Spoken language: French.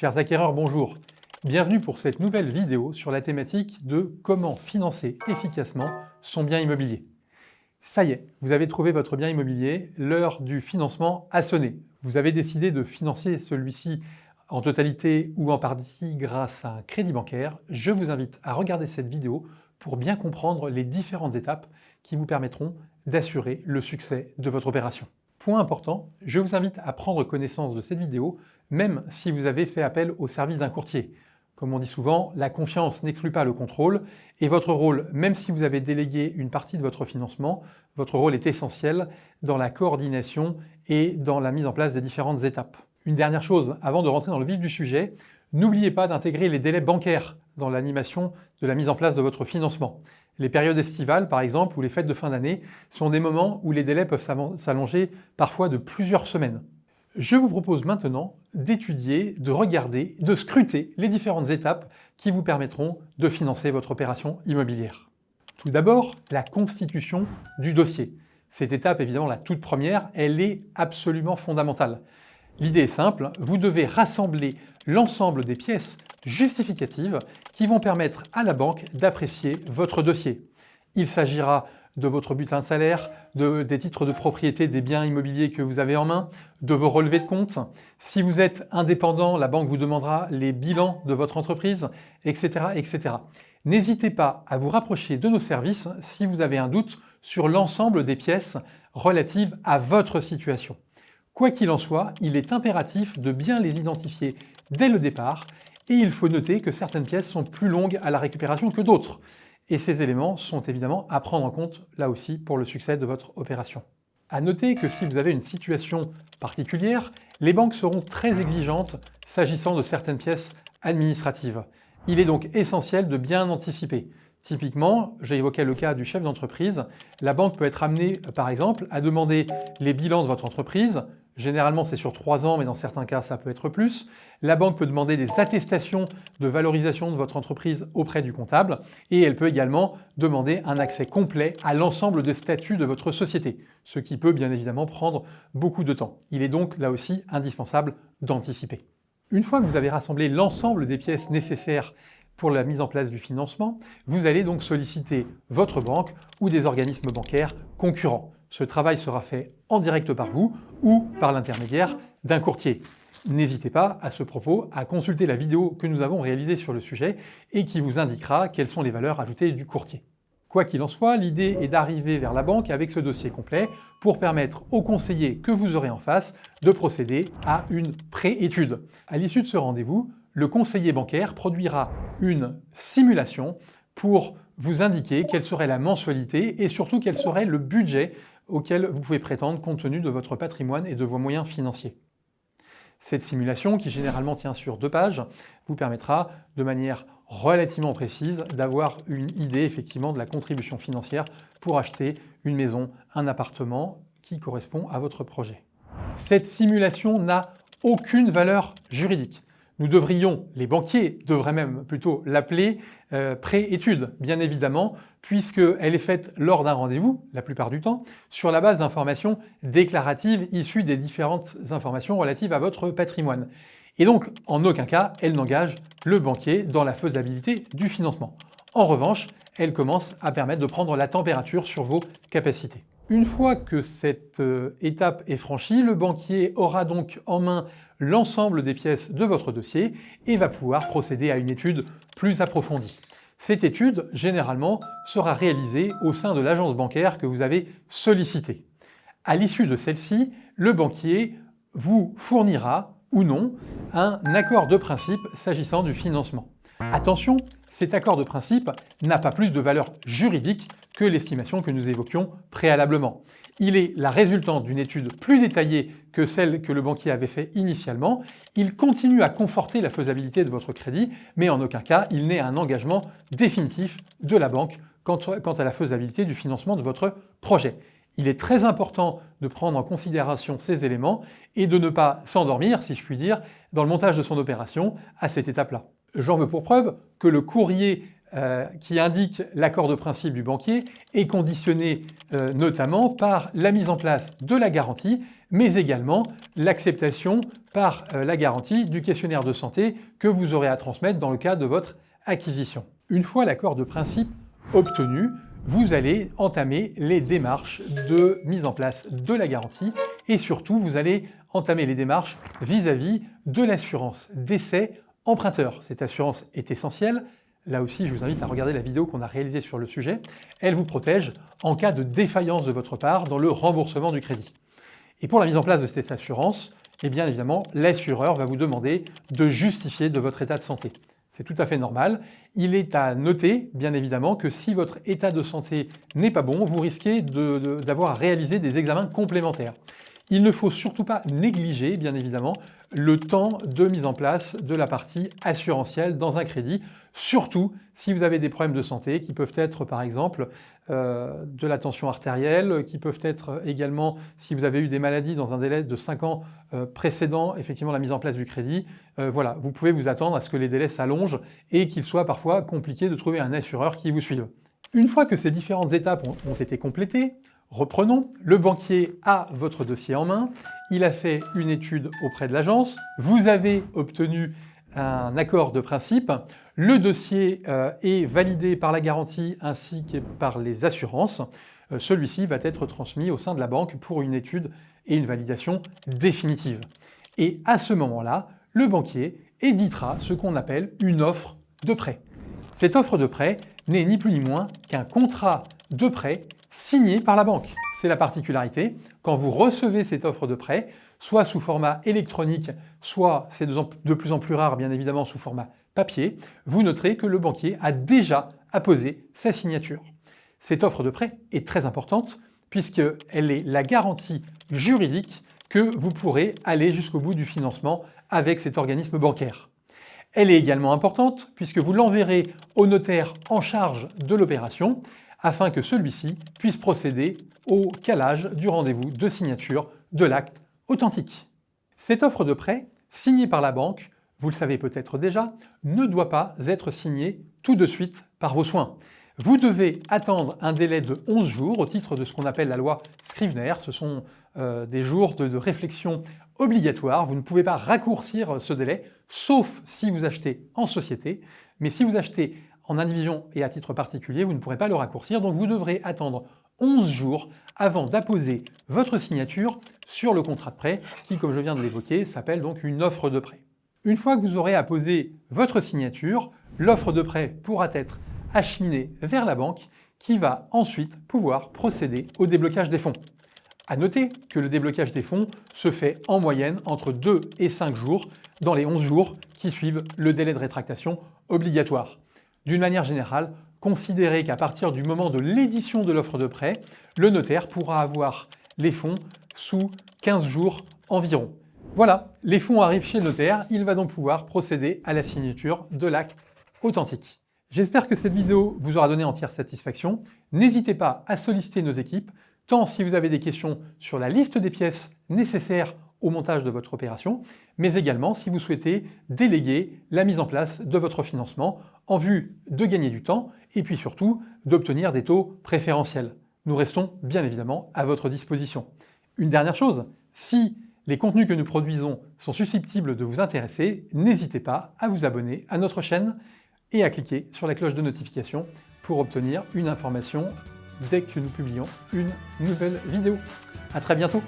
Chers acquéreurs, bonjour. Bienvenue pour cette nouvelle vidéo sur la thématique de comment financer efficacement son bien immobilier. Ça y est, vous avez trouvé votre bien immobilier, l'heure du financement a sonné. Vous avez décidé de financer celui-ci en totalité ou en partie grâce à un crédit bancaire. Je vous invite à regarder cette vidéo pour bien comprendre les différentes étapes qui vous permettront d'assurer le succès de votre opération. Point important, je vous invite à prendre connaissance de cette vidéo, même si vous avez fait appel au service d'un courtier. Comme on dit souvent, la confiance n'exclut pas le contrôle, et votre rôle, même si vous avez délégué une partie de votre financement, votre rôle est essentiel dans la coordination et dans la mise en place des différentes étapes. Une dernière chose, avant de rentrer dans le vif du sujet, n'oubliez pas d'intégrer les délais bancaires dans l'animation de la mise en place de votre financement. Les périodes estivales, par exemple, ou les fêtes de fin d'année, sont des moments où les délais peuvent s'allonger parfois de plusieurs semaines. Je vous propose maintenant d'étudier, de regarder, de scruter les différentes étapes qui vous permettront de financer votre opération immobilière. Tout d'abord, la constitution du dossier. Cette étape, évidemment la toute première, elle est absolument fondamentale. L'idée est simple, vous devez rassembler l'ensemble des pièces justificatives qui vont permettre à la banque d'apprécier votre dossier. Il s'agira de votre bulletin de salaire, des titres de propriété des biens immobiliers que vous avez en main, de vos relevés de compte. Si vous êtes indépendant, la banque vous demandera les bilans de votre entreprise, etc., etc. N'hésitez pas à vous rapprocher de nos services si vous avez un doute sur l'ensemble des pièces relatives à votre situation. Quoi qu'il en soit, il est impératif de bien les identifier dès le départ et il faut noter que certaines pièces sont plus longues à la récupération que d'autres. Et ces éléments sont évidemment à prendre en compte là aussi pour le succès de votre opération. À noter que si vous avez une situation particulière, les banques seront très exigeantes s'agissant de certaines pièces administratives. Il est donc essentiel de bien anticiper. Typiquement, j'ai évoqué le cas du chef d'entreprise, la banque peut être amenée par exemple à demander les bilans de votre entreprise. Généralement, c'est sur 3 ans, mais dans certains cas, ça peut être plus. La banque peut demander des attestations de valorisation de votre entreprise auprès du comptable et elle peut également demander un accès complet à l'ensemble des statuts de votre société, ce qui peut bien évidemment prendre beaucoup de temps. Il est donc là aussi indispensable d'anticiper. Une fois que vous avez rassemblé l'ensemble des pièces nécessaires pour la mise en place du financement, vous allez donc solliciter votre banque ou des organismes bancaires concurrents. Ce travail sera fait en direct par vous ou par l'intermédiaire d'un courtier. N'hésitez pas à ce propos à consulter la vidéo que nous avons réalisée sur le sujet et qui vous indiquera quelles sont les valeurs ajoutées du courtier. Quoi qu'il en soit, l'idée est d'arriver vers la banque avec ce dossier complet pour permettre au conseiller que vous aurez en face de procéder à une pré-étude. À l'issue de ce rendez-vous, le conseiller bancaire produira une simulation pour vous indiquer quelle serait la mensualité et surtout quel serait le budget auquel vous pouvez prétendre compte tenu de votre patrimoine et de vos moyens financiers. Cette simulation, qui généralement tient sur 2 pages, vous permettra de manière relativement précise d'avoir une idée effectivement de la contribution financière pour acheter une maison, un appartement qui correspond à votre projet. Cette simulation n'a aucune valeur juridique. Nous devrions, les banquiers devraient même plutôt l'appeler pré-étude, bien évidemment, puisqu'elle est faite lors d'un rendez-vous, la plupart du temps, sur la base d'informations déclaratives issues des différentes informations relatives à votre patrimoine. Et donc, en aucun cas, elle n'engage le banquier dans la faisabilité du financement. En revanche, elle commence à permettre de prendre la température sur vos capacités. Une fois que cette étape est franchie, le banquier aura donc en main l'ensemble des pièces de votre dossier et va pouvoir procéder à une étude plus approfondie. Cette étude, généralement, sera réalisée au sein de l'agence bancaire que vous avez sollicitée. À l'issue de celle-ci, le banquier vous fournira ou non un accord de principe s'agissant du financement. Attention, cet accord de principe n'a pas plus de valeur juridique que l'estimation que nous évoquions préalablement. Il est la résultante d'une étude plus détaillée que celle que le banquier avait fait initialement. Il continue à conforter la faisabilité de votre crédit, mais en aucun cas il n'est un engagement définitif de la banque quant à la faisabilité du financement de votre projet. Il est très important de prendre en considération ces éléments et de ne pas s'endormir, si je puis dire, dans le montage de son opération à cette étape-là. J'en veux pour preuve que le courrier qui indique l'accord de principe du banquier est conditionné notamment par la mise en place de la garantie, mais également l'acceptation par la garantie du questionnaire de santé que vous aurez à transmettre dans le cadre de votre acquisition. Une fois l'accord de principe obtenu, vous allez entamer les démarches de mise en place de la garantie et surtout vous allez entamer les démarches vis-à-vis de l'assurance décès emprunteur. Cette assurance est essentielle. Là aussi, je vous invite à regarder la vidéo qu'on a réalisée sur le sujet. Elle vous protège en cas de défaillance de votre part dans le remboursement du crédit. Et pour la mise en place de cette assurance, eh bien évidemment, l'assureur va vous demander de justifier de votre état de santé. C'est tout à fait normal. Il est à noter, bien évidemment, que si votre état de santé n'est pas bon, vous risquez d'avoir à réaliser des examens complémentaires. Il ne faut surtout pas négliger, bien évidemment, le temps de mise en place de la partie assurantielle dans un crédit, surtout si vous avez des problèmes de santé qui peuvent être par exemple de la tension artérielle, qui peuvent être également si vous avez eu des maladies dans un délai de 5 ans précédant effectivement la mise en place du crédit. Voilà, vous pouvez vous attendre à ce que les délais s'allongent et qu'il soit parfois compliqué de trouver un assureur qui vous suive. Une fois que ces différentes étapes ont été complétées, reprenons, le banquier a votre dossier en main, il a fait une étude auprès de l'agence, vous avez obtenu un accord de principe, le dossier est validé par la garantie ainsi que par les assurances, celui-ci va être transmis au sein de la banque pour une étude et une validation définitive. Et à ce moment-là, le banquier éditera ce qu'on appelle une offre de prêt. Cette offre de prêt n'est ni plus ni moins qu'un contrat de prêt signé par la banque. C'est la particularité. Quand vous recevez cette offre de prêt, soit sous format électronique, soit, c'est de plus en plus rare bien évidemment, sous format papier, vous noterez que le banquier a déjà apposé sa signature. Cette offre de prêt est très importante puisqu'elle est la garantie juridique que vous pourrez aller jusqu'au bout du financement avec cet organisme bancaire. Elle est également importante puisque vous l'enverrez au notaire en charge de l'opération afin que celui-ci puisse procéder au calage du rendez-vous de signature de l'acte authentique. Cette offre de prêt, signée par la banque, vous le savez peut-être déjà, ne doit pas être signée tout de suite par vos soins. Vous devez attendre un délai de 11 jours au titre de ce qu'on appelle la loi Scrivener. Ce sont des jours de réflexion obligatoires. Vous ne pouvez pas raccourcir ce délai, sauf si vous achetez en société. Mais si vous achetez en indivision et à titre particulier, vous ne pourrez pas le raccourcir. Donc vous devrez attendre 11 jours avant d'apposer votre signature sur le contrat de prêt qui, comme je viens de l'évoquer, s'appelle donc une offre de prêt. Une fois que vous aurez apposé votre signature, l'offre de prêt pourra être acheminée vers la banque qui va ensuite pouvoir procéder au déblocage des fonds. À noter que le déblocage des fonds se fait en moyenne entre 2 et 5 jours dans les 11 jours qui suivent le délai de rétractation obligatoire. D'une manière générale, considérez qu'à partir du moment de l'édition de l'offre de prêt, le notaire pourra avoir les fonds sous 15 jours environ. Voilà, les fonds arrivent chez le notaire, il va donc pouvoir procéder à la signature de l'acte authentique. J'espère que cette vidéo vous aura donné entière satisfaction. N'hésitez pas à solliciter nos équipes, tant si vous avez des questions sur la liste des pièces nécessaires au montage de votre opération, mais également si vous souhaitez déléguer la mise en place de votre financement en vue de gagner du temps et puis surtout d'obtenir des taux préférentiels. Nous restons bien évidemment à votre disposition. Une dernière chose, si les contenus que nous produisons sont susceptibles de vous intéresser, n'hésitez pas à vous abonner à notre chaîne et à cliquer sur la cloche de notification pour obtenir une information dès que nous publions une nouvelle vidéo. À très bientôt!